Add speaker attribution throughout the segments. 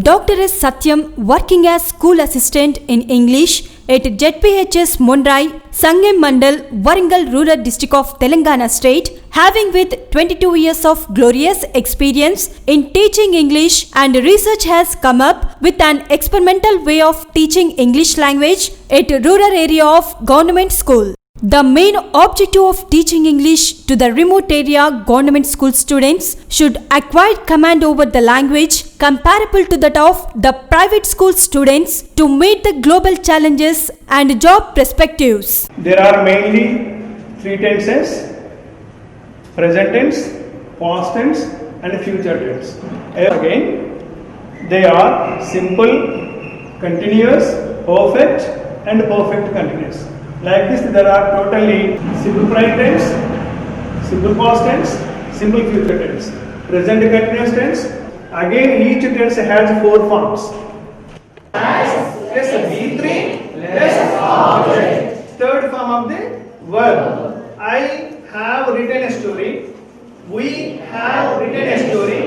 Speaker 1: Dr. S. Satyam working as school assistant in English at ZPHS Mondrai, Sangem Mandal, Warangal Rural District of Telangana State, having with 22 years of glorious experience in teaching English, and research has come up with an experimental way of teaching English language at rural area of government school. The main objective of teaching English to the remote area government school students should acquire command over the language comparable to that of the private school students to meet the global challenges and job perspectives.
Speaker 2: There are mainly three tenses: present tense, past tense and future tense. Again, they are simple, continuous, perfect and perfect continuous. Like this, there are totally simple present tense, simple past tense, simple future tense, present continuous tense. Again, each tense has four forms. As plus V3 plus object. Third form of the verb. I have written a story. We have written a story.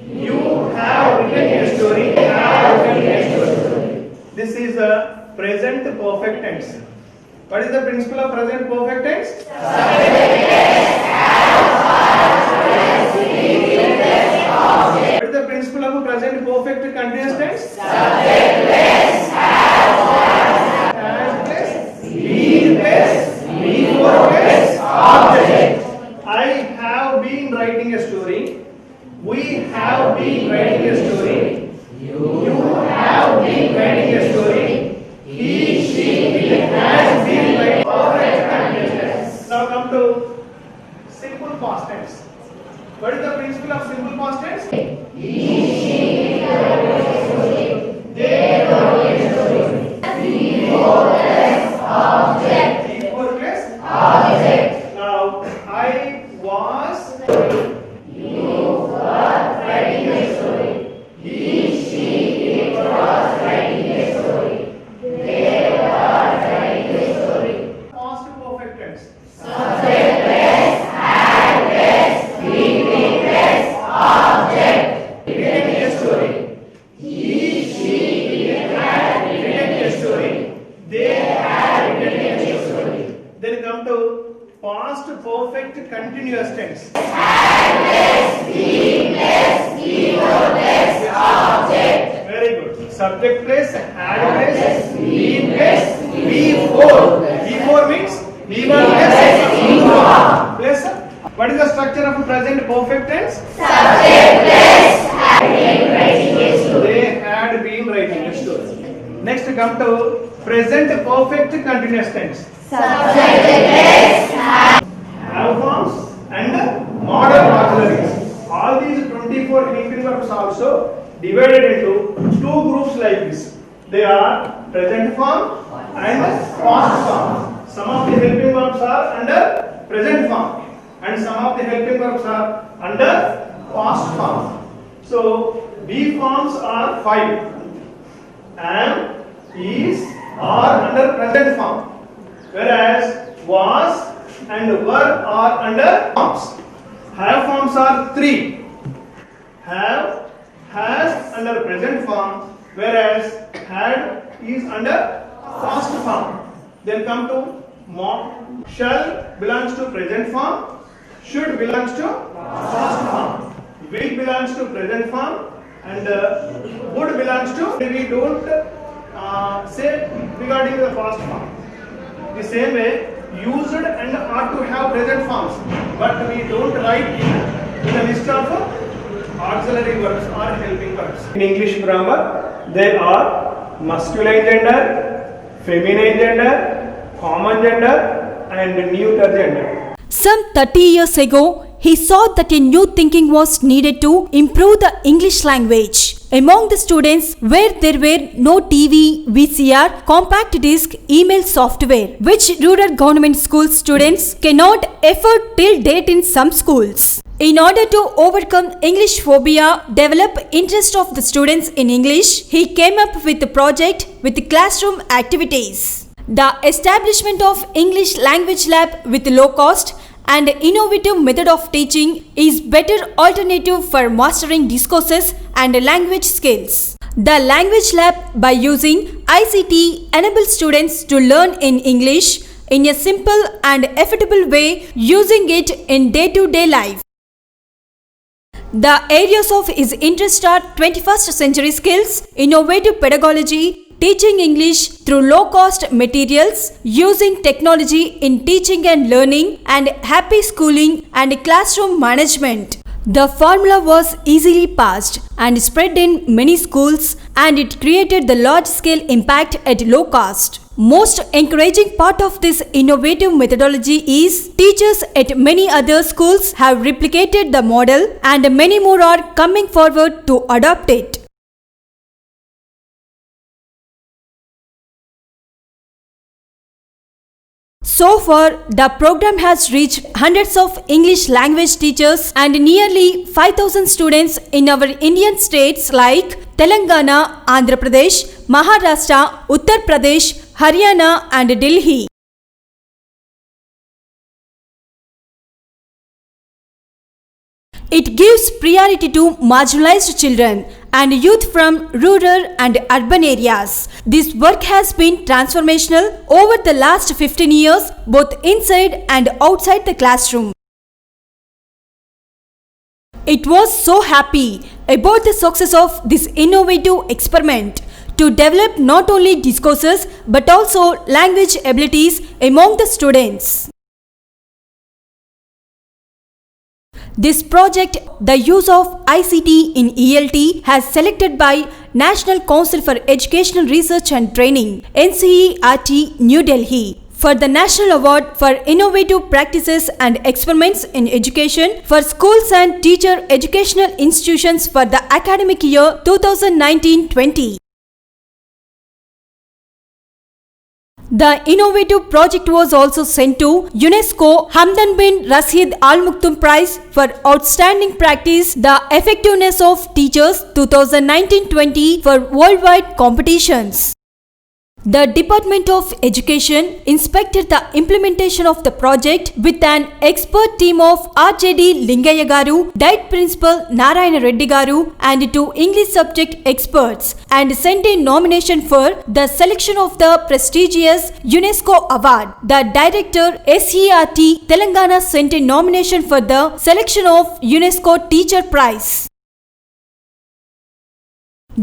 Speaker 2: You have written a story. Have written a story. This is a present perfect tense. What is the principle of present perfect tense? What is the principle of present perfect continuous tense? Subject plus be plus before plus object. I have been writing a story. We have been writing a story. You have been writing a story. He, she, it has been writing perfect continuous tense. Now come to simple past tense. What is the principle of simple past tense? He, she, it wrote a story. They wrote a story. Before plus object. Before plus object. Now I was. You were writing a story. He, she, it was writing a story. They were writing a story. Past perfect tense. Subject plus, had plus, be plus, object. Written a story. He, she, it had written a story. They had written a story. Then come to past perfect continuous tense. Had plus, be plus, before plus, object. Very good. Subject plus, had plus, be plus, before. Before means B1 plus what is the structure of present perfect tense? Subject plus had been writing a story. They had been writing a story. Next come to present perfect continuous tense. Subject plus have forms and modal auxiliaries. All these 24 helping verbs also divided into two groups like this. They are present form and past form. Some of the helping verbs are under present form and some of the helping verbs are under past form. So B forms are 5. Am, is, are under present form, whereas was and were are under forms. Have forms are 3. Have, has under present form, whereas had is under past form. Then come to shall belongs to present form, should belongs to past form, will belongs to present form, and would belongs to. We don't say regarding the past form. The same way, used and ought to have present forms, but we don't write in a list of auxiliary verbs or helping verbs. In English grammar, they are masculine gender, feminine gender, common gender and neuter gender.
Speaker 1: Some 30 years ago, he saw that a new thinking was needed to improve the English language. Among the students where there were no TV, VCR, compact disc, email software, which rural government school students cannot afford till date in some schools. In order to overcome English phobia, develop interest of the students in English, he came up with a project with classroom activities. The establishment of English Language Lab with low cost and innovative method of teaching is better alternative for mastering discourses and language skills. The Language Lab, by using ICT, enables students to learn in English in a simple and affordable way, using it in day-to-day life. The areas of his interest are 21st century skills, innovative pedagogy, teaching English through low-cost materials, using technology in teaching and learning, and happy schooling and classroom management. The formula was easily passed and spread in many schools, and it created the large-scale impact at low cost. Most encouraging part of this innovative methodology is teachers at many other schools have replicated the model, and many more are coming forward to adopt it. So far, the program has reached hundreds of English language teachers and nearly 5,000 students in our Indian states like Telangana, Andhra Pradesh, Maharashtra, Uttar Pradesh, Haryana and Delhi. It gives priority to marginalized children and youth from rural and urban areas. This work has been transformational over the last 15 years, both inside and outside the classroom. It was so happy about the success of this innovative experiment to develop not only discourses but also language abilities among the students. This project, the use of ICT in ELT, has selected by National Council for Educational Research and Training, NCERT, New Delhi, for the National Award for Innovative Practices and Experiments in Education for schools and teacher educational institutions for the academic year 2019-20. The innovative project was also sent to UNESCO Hamdan bin Rashid Al Maktoum Prize for Outstanding Practice, the Effectiveness of Teachers 2019-20 for worldwide competitions. The Department of Education inspected the implementation of the project with an expert team of RJD Lingayya Garu, Diet Principal Narayana Reddy Garu, and two English subject experts, and sent a nomination for the selection of the prestigious UNESCO Award. The Director SERT Telangana sent a nomination for the selection of UNESCO Teacher Prize.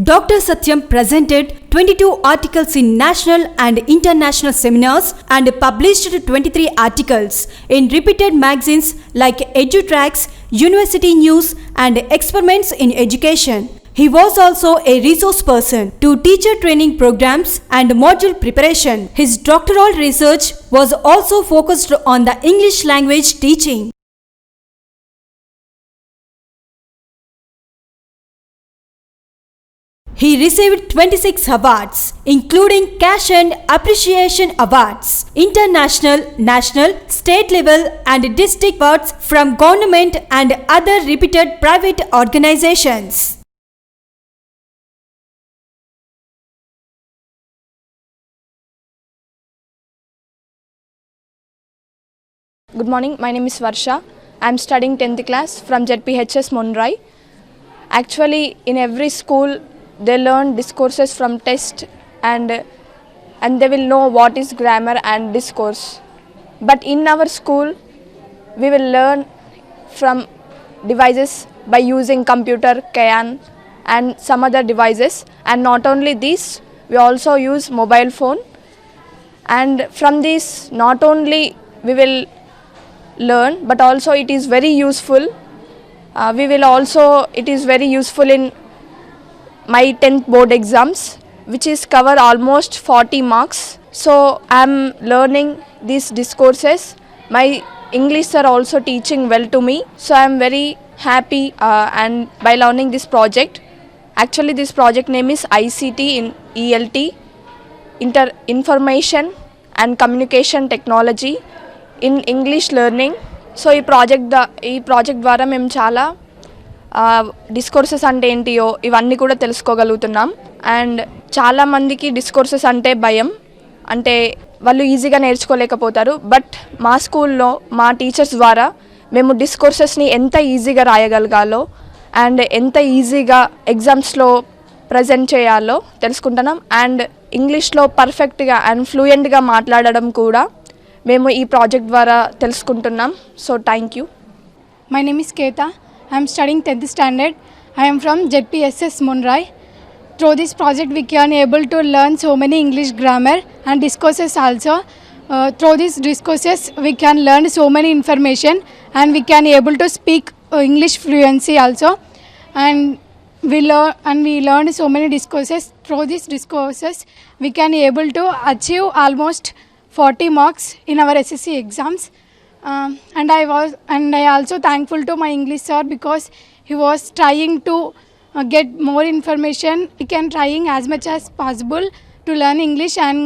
Speaker 1: Dr. Satyam presented 22 articles in national and international seminars and published 23 articles in repeated magazines like EduTracks, University News, and Experiments in Education. He was also a resource person to teacher training programs and module preparation. His doctoral research was also focused on the English language teaching. He received 26 awards, including cash and appreciation awards, international, national, state level, and district awards from government and other reputed private organizations.
Speaker 3: Good morning, my name is Varsha. I am studying 10th class from ZPHS Monrai. Actually, in every school, they learn discourses from test and they will know what is grammar and discourse. But in our school, we will learn from devices by using computer, Kayan and some other devices. And not only this, we also use mobile phone. And from this, not only we will learn, but also it is very useful. It is very useful in my 10th board exams, which is cover almost 40 marks. So I am learning these discourses. My English are also teaching well to me. So I am very happy and by learning this project. Actually, this project name is ICT in ELT, Information and Communication Technology in English Learning. So ఈ project ద్వారా మేము చాలా discourses అంటే ఏంటియో ఇవన్నీ కూడా తెలుసుకోగలుగుతున్నాం. And చాలామందికి discourses అంటే భయం, అంటే వాళ్ళు ఈజీగా నేర్చుకోలేకపోతారు. బట్ మా స్కూల్లో మా టీచర్స్ ద్వారా మేము డిస్కోర్సెస్ని ఎంత ఈజీగా రాయగలగాలో అండ్ ఎంత ఈజీగా ఎగ్జామ్స్లో ప్రజెంట్ చేయాలో తెలుసుకుంటున్నాం. అండ్ ఇంగ్లీష్లో పర్ఫెక్ట్గా అండ్ ఫ్లూయెంట్గా మాట్లాడడం కూడా మేము ఈ ప్రాజెక్ట్ ద్వారా తెలుసుకుంటున్నాం. So thank you.
Speaker 4: My name is Keta. I am studying 10th standard. I am from ZPSS Monrai. Through this project we can able to learn so many English grammar and discourses also. Through these discourses we can learn so many information and we can able to speak English fluency also. And we learned so many discourses. Through these discourses we can able to achieve almost 40 marks in our SSC exams. And I also thankful to my English sir because he was trying to get more information. We can trying as much as possible to learn English and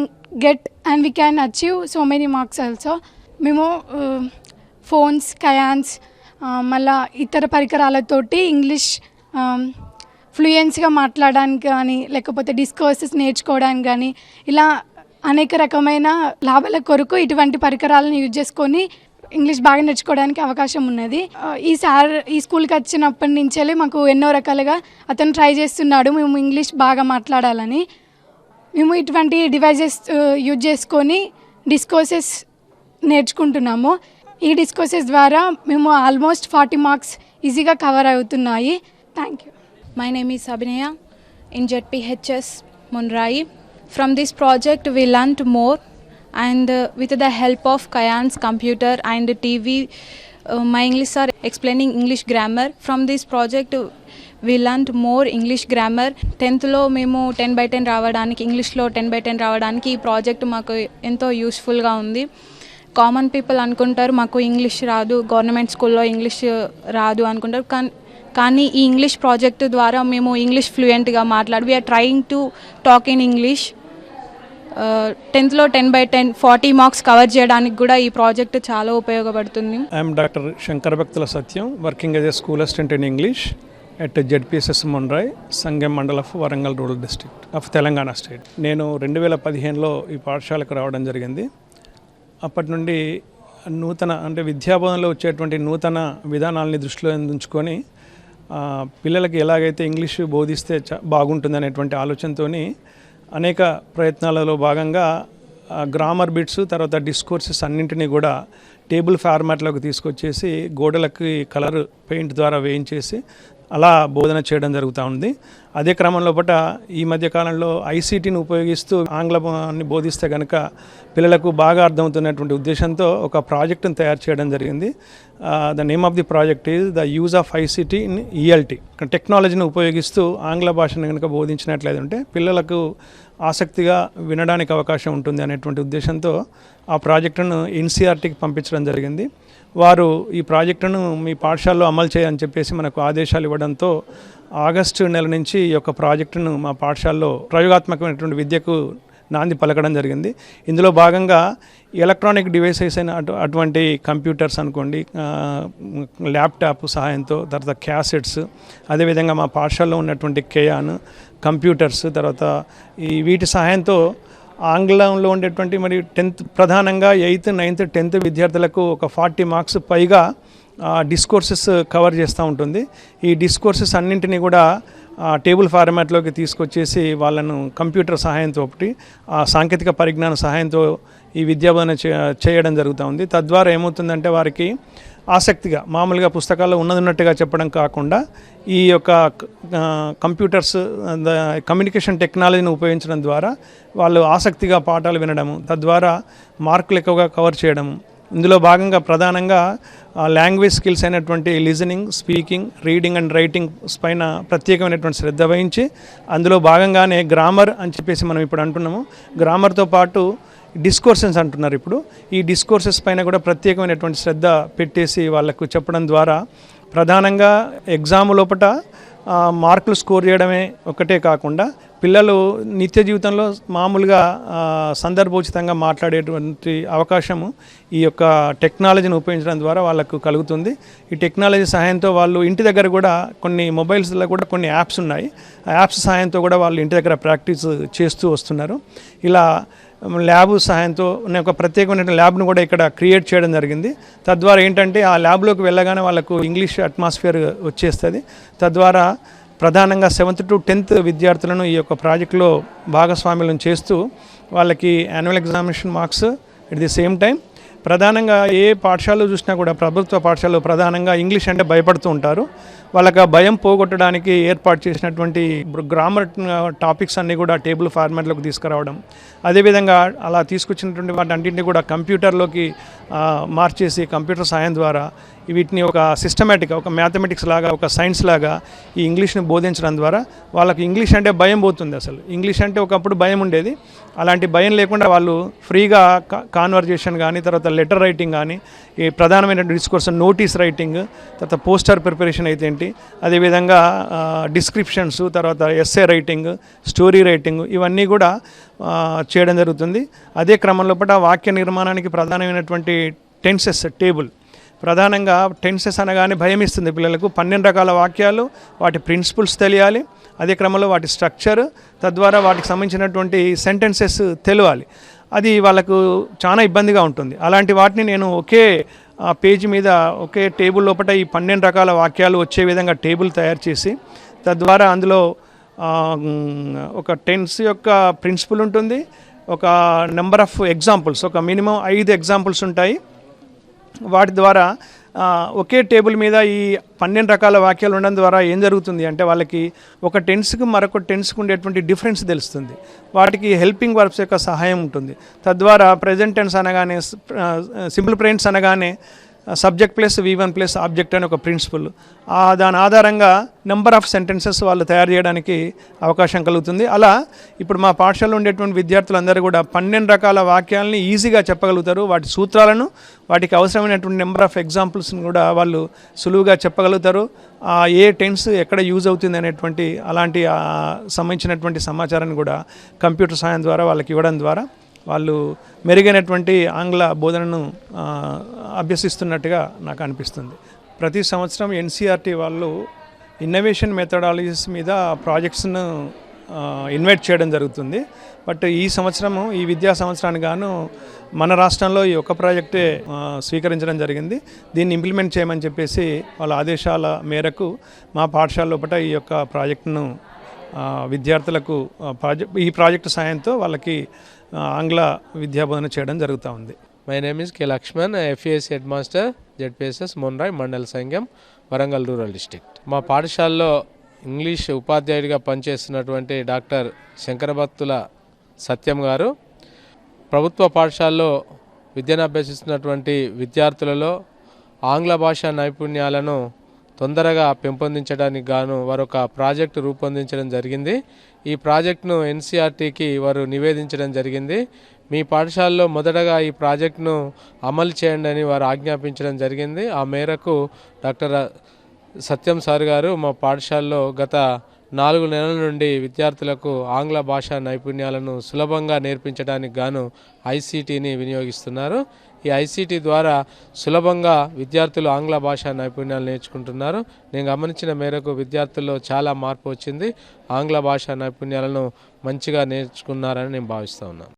Speaker 4: we can achieve so many marks also. మేము phones కయాన్స్ మళ్ళీ ఇతర పరికరాలతోటి English ఫ్లూయెన్స్గా మాట్లాడడానికి కానీ లేకపోతే discourses నేర్చుకోవడానికి కానీ ఇలా అనేక రకమైన లాభాల కొరకు ఇటువంటి పరికరాలను యూజ్ చేసుకొని ఇంగ్లీష్ బాగా నేర్చుకోవడానికి అవకాశం ఉన్నది. ఈ స్కూల్కి వచ్చినప్పటి నుంచే మాకు ఎన్నో రకాలుగా అతను ట్రై చేస్తున్నాడు మేము ఇంగ్లీష్ బాగా మాట్లాడాలని. మేము ఇటువంటి డివైజెస్ యూజ్ చేసుకొని డిస్కోర్సెస్ నేర్చుకుంటున్నాము. ఈ డిస్కోర్సెస్ ద్వారా మేము ఆల్మోస్ట్ 40 మార్క్స్ ఈజీగా కవర్ అవుతున్నాయి. Thank you.
Speaker 5: My name is Abhinaya in ZPHS Monrai. From this project we learnt more and with the help of Kayan's computer and TV, my English sir explaining English grammar. From this project we learnt more English grammar. 10th లో మేము 10/10 రావడానికి ఇంగ్లీష్లో 10/10 రావడానికి ఈ project మాకు ఎంతో యూస్ఫుల్గా ఉంది. కామన్ పీపుల్ అనుకుంటారు మాకు ఇంగ్లీష్ రాదు, గవర్నమెంట్ స్కూల్లో ఇంగ్లీష్ రాదు అనుకుంటారు. కానీ ఈ ఇంగ్లీష్ ప్రాజెక్ట్ ద్వారా మేము ఇంగ్లీష్ ఫ్లూయెంట్గా మాట్లాడి we are trying to talk in English. 10th లో 10/10 40 మార్క్స్ కవర్ చేయడానికి కూడా ఈ ప్రాజెక్ట్ చాలా ఉపయోగపడుతుంది.
Speaker 6: I'm doctor Shankara Bhaktula Satyam, working as a school assistant in English at ZPSS Monrai, Sangam Mandal of Warangal Rural District of Telangana State. నేను 2015లో ఈ పాఠశాలకు రావడం జరిగింది. అప్పటి నుండి విద్యాబోధనలో వచ్చేటువంటి నూతన విధానాలని దృష్టిలో ఉంచుకొని పిల్లలకి ఎలాగైతే ఇంగ్లీష్ బోధిస్తే బాగుంటుంది అనేటువంటి ఆలోచనతో అనేక ప్రయత్నాలలో భాగంగా గ్రామర్ బిట్స్ తర్వాత డిస్కోర్సెస్ అన్నింటినీ కూడా టేబుల్ ఫార్మాట్లోకి తీసుకొచ్చేసి గోడలకి కలర్ పెయింట్ ద్వారా వేయించేసి అలా బోధన చేయడం జరుగుతూ ఉంది. అదే క్రమంలో ఈ మధ్యకాలంలో ఐసీటీని ఉపయోగిస్తూ ఆంగ్లాన్ని బోధిస్తే కనుక పిల్లలకు బాగా అర్థమవుతున్నటువంటి ఉద్దేశంతో ఒక ప్రాజెక్టును తయారు చేయడం జరిగింది. The name of the project is the use of ICT in ELT. టెక్నాలజీని ఉపయోగిస్తూ ఆంగ్ల భాషను కనుక బోధించినట్లయితే పిల్లలకు ఆసక్తిగా వినడానికి అవకాశం ఉంటుంది అనేటువంటి ఉద్దేశంతో ఆ ప్రాజెక్టును ఎన్సీఆర్టీకి పంపించడం జరిగింది. వారు ఈ ప్రాజెక్టును మీ పాఠశాలలో అమలు చేయని చెప్పేసి మనకు ఆదేశాలు ఇవ్వడంతో ఆగస్టు నెల నుంచి ఈ యొక్క ప్రాజెక్టును మా పాఠశాలలో ప్రయోగాత్మకమైనటువంటి విద్యకు నాంది పలకడం జరిగింది. ఇందులో భాగంగా ఎలక్ట్రానిక్ డివైసెస్ అయిన అటువంటి కంప్యూటర్స్ అనుకోండి, ల్యాప్టాప్ సహాయంతో, తర్వాత క్యాసెట్స్, అదేవిధంగా మా పాఠశాలలో ఉన్నటువంటి కేయాన్ కంప్యూటర్స్, తర్వాత వీటి సహాయంతో ఆంగ్లంలో ఉండేటువంటి మరి 10th ప్రధానంగా 8th, 9th, 10th విద్యార్థులకు ఒక 40 మార్క్స్ పైగా డిస్కోర్సెస్ కవర్ చేస్తూ ఉంటుంది. ఈ డిస్కోర్సెస్ అన్నింటినీ కూడా టేబుల్ ఫార్మాట్లోకి తీసుకొచ్చేసి వాళ్ళను కంప్యూటర్ సహాయంతో ఒకటి సాంకేతిక పరిజ్ఞాన సహాయంతో ఈ విద్యాబోధన చేయడం జరుగుతూ ఉంది. తద్వారా ఏమవుతుందంటే వారికి ఆసక్తిగా మామూలుగా పుస్తకాల్లో ఉన్నట్టుగా చెప్పడం కాకుండా ఈ యొక్క కంప్యూటర్స్ కమ్యూనికేషన్ టెక్నాలజీని ఉపయోగించడం ద్వారా వాళ్ళు ఆసక్తిగా పాఠాలు వినడము, తద్వారా మార్కులు ఎక్కువగా కవర్ చేయడము. ఇందులో భాగంగా ప్రధానంగా లాంగ్వేజ్ స్కిల్స్ అయినటువంటి listening, speaking, reading and writing పైన ప్రత్యేకమైనటువంటి శ్రద్ధ వహించి అందులో భాగంగానే గ్రామర్ అని చెప్పేసి మనం ఇప్పుడు అంటున్నాము. గ్రామర్తో పాటు డిస్కోర్సెస్ అంటున్నారు. ఇప్పుడు ఈ డిస్కోర్సెస్ పైన కూడా ప్రత్యేకమైనటువంటి శ్రద్ధ పెట్టేసి వాళ్ళకు చెప్పడం ద్వారా ప్రధానంగా ఎగ్జామ్ లోపల మార్కులు స్కోర్ చేయడమే ఒకటే కాకుండా పిల్లలు నిత్య జీవితంలో మామూలుగా సందర్భోచితంగా మాట్లాడేటువంటి అవకాశము ఈ యొక్క టెక్నాలజీని ఉపయోగించడం ద్వారా వాళ్ళకు కలుగుతుంది. ఈ టెక్నాలజీ సహాయంతో వాళ్ళు ఇంటి దగ్గర కూడా కొన్ని మొబైల్స్లో కూడా కొన్ని యాప్స్ ఉన్నాయి. ఆ యాప్స్ సహాయంతో కూడా వాళ్ళు ఇంటి దగ్గర ప్రాక్టీస్ చేస్తూ వస్తున్నారు. ఇలా ల్యాబ్ సహాయంతో ఒక ప్రత్యేకమైన ల్యాబ్ను కూడా ఇక్కడ క్రియేట్ చేయడం జరిగింది. తద్వారా ఏంటంటే ఆ ల్యాబ్లోకి వెళ్ళగానే వాళ్ళకు ఇంగ్లీష్ అట్మాస్ఫియర్ వచ్చేస్తుంది. తద్వారా ప్రధానంగా 7th to 10th విద్యార్థులను ఈ యొక్క ప్రాజెక్టులో భాగస్వామ్యం చేస్తూ వాళ్ళకి annual examination marks at the same time ప్రధానంగా ఏ పాఠశాలలో చూసినా కూడా ప్రభుత్వ పాఠశాలలో ప్రధానంగా ఇంగ్లీష్ అంటే భయపడుతూ ఉంటారు. వాళ్ళకి ఆ భయం పోగొట్టడానికి ఏర్పాటు చేసినటువంటి గ్రామర్ టాపిక్స్ అన్నీ కూడా టేబుల్ ఫార్మాట్లోకి తీసుకురావడం, అదేవిధంగా అలా తీసుకొచ్చినటువంటి వాటన్నింటినీ కూడా కంప్యూటర్లోకి మార్చేసి కంప్యూటర్ సాయం ద్వారా వీటిని ఒక సిస్టమేటిక్గా ఒక మ్యాథమెటిక్స్ లాగా ఒక సైన్స్ లాగా ఈ ఇంగ్లీష్ని బోధించడం ద్వారా వాళ్ళకి ఇంగ్లీష్ అంటే భయం పోతుంది. అసలు ఇంగ్లీష్ అంటే ఒకప్పుడు భయం ఉండేది, అలాంటి భయం లేకుండా వాళ్ళు ఫ్రీగా కాన్వర్జేషన్ కానీ, తర్వాత లెటర్ రైటింగ్ కానీ, ఈ ప్రధానమైన డిస్కోర్స్ నోటీస్ రైటింగ్, తర్వాత పోస్టర్ ప్రిపరేషన్ అయితే ఏంటి, అదేవిధంగా డిస్క్రిప్షన్స్, తర్వాత ఎస్సే రైటింగ్, స్టోరీ రైటింగ్ ఇవన్నీ కూడా చేయడం జరుగుతుంది. అదే క్రమంలో వాక్య నిర్మాణానికి ప్రధానమైనటువంటి టెన్సెస్ టేబుల్, ప్రధానంగా టెన్సెస్ అనగానే భయం ఇస్తుంది పిల్లలకు. 12 రకాల వాక్యాలు, వాటి ప్రిన్సిపల్స్ తెలియాలి, అదే క్రమంలో వాటి స్ట్రక్చర్, తద్వారా వాటికి సంబంధించినటువంటి సెంటెన్సెస్ తెలియాలి. అది వాళ్ళకు చాలా ఇబ్బందిగా ఉంటుంది. అలాంటి వాటిని నేను ఒకే పేజీ మీద ఒకే టేబుల్ లోపల ఈ 12 రకాల వాక్యాలు వచ్చే విధంగా టేబుల్ తయారు చేసి, తద్వారా అందులో ఒక టెన్స్ యొక్క ప్రిన్సిపల్ ఉంటుంది, ఒక నెంబర్ ఆఫ్ ఎగ్జాంపుల్స్, ఒక మినిమం 5 ఎగ్జాంపుల్స్ ఉంటాయి. వాటి ద్వారా ఒకే టేబుల్ మీద ఈ 12 రకాల వాక్యాలు ఉండడం ద్వారా ఏం జరుగుతుంది అంటే వాళ్ళకి ఒక టెన్స్కి మరొక టెన్స్కి ఉండేటువంటి డిఫరెన్స్ తెలుస్తుంది. వాటికి హెల్పింగ్ వర్బ్స్ యొక్క సహాయం ఉంటుంది. తద్వారా ప్రెజెంట్ టెన్స్ అనగానే, సింపుల్ ప్రెజెంట్స్ అనగానే subject plus V1 plus object అనే ఒక ప్రిన్సిపల్, దాని ఆధారంగా నెంబర్ ఆఫ్ సెంటెన్సెస్ వాళ్ళు తయారు చేయడానికి అవకాశం కలుగుతుంది. అలా ఇప్పుడు మా పాఠశాలలో ఉండేటువంటి విద్యార్థులందరూ కూడా 12 రకాల వాక్యాలని ఈజీగా చెప్పగలుగుతారు. వాటి సూత్రాలను, వాటికి అవసరమైనటువంటి నెంబర్ ఆఫ్ ఎగ్జాంపుల్స్ని కూడా వాళ్ళు సులువుగా చెప్పగలుగుతారు. ఏ టెన్స్ ఎక్కడ యూజ్ అవుతుంది అనేటువంటి అలాంటి సంబంధించినటువంటి సమాచారాన్ని కూడా కంప్యూటర్ సాయం ద్వారా వాళ్ళకి ఇవ్వడం ద్వారా వాళ్ళు మెరుగైనటువంటి ఆంగ్ల బోధనను అభ్యసిస్తున్నట్టుగా నాకు అనిపిస్తుంది. ప్రతి సంవత్సరం NCERT వాళ్ళు ఇన్నోవేషన్ మెథడాలజీస్ మీద ప్రాజెక్ట్స్ను ఇన్వైట్ చేయడం జరుగుతుంది. బట్ ఈ సంవత్సరము, ఈ విద్యా సంవత్సరానికి గాను మన రాష్ట్రంలో ఈ ఒక్క ప్రాజెక్టే స్వీకరించడం జరిగింది. దీన్ని ఇంప్లిమెంట్ చేయమని చెప్పేసి వాళ్ళ ఆదేశాల మేరకు మా పాఠశాల లోపల ఈ యొక్క ప్రాజెక్టును విద్యార్థులకు ఈ ప్రాజెక్టు సాయంతో వాళ్ళకి ఆంగ్ల విద్యాబోధన చేయడం జరుగుతూ ఉంది.
Speaker 7: My name is K Lakshman, FES head master, ZPSS Monrai mandal Sangam, Warangal rural district. మా పాఠశాలలో ఇంగ్లీష్ ఉపాధ్యాయుడిగా పనిచేస్తున్నటువంటి డాక్టర్ శంకరభక్తుల సత్యం గారు ప్రభుత్వ పాఠశాలలో విద్యను అభ్యసిస్తున్నటువంటి విద్యార్థులలో ఆంగ్ల భాషా నైపుణ్యాలను తొందరగా పెంపొందించడానికి గాను వారు ఒక ప్రాజెక్టు రూపొందించడం జరిగింది. ఈ ప్రాజెక్టును NCERTకి వారు నివేదించడం జరిగింది. మీ పాఠశాలలో మొదటగా ఈ ప్రాజెక్టును అమలు చేయండి అని వారు ఆజ్ఞాపించడం జరిగింది. ఆ మేరకు డాక్టర్ సత్యం సార్ గారు మా పాఠశాలలో గత 4 నెలల నుండి విద్యార్థులకు ఆంగ్ల భాషా నైపుణ్యాలను సులభంగా నేర్పించడానికి గాను ICTని వినియోగిస్తున్నారు. ఈ ICT ద్వారా సులభంగా విద్యార్థులు ఆంగ్ల భాషా నైపుణ్యాలు నేర్చుకుంటున్నారు. నేను గమనించిన మేరకు విద్యార్థుల్లో చాలా మార్పు వచ్చింది. ఆంగ్ల భాషా నైపుణ్యాలను మంచిగా నేర్చుకున్నారని నేను భావిస్తూ ఉన్నాను.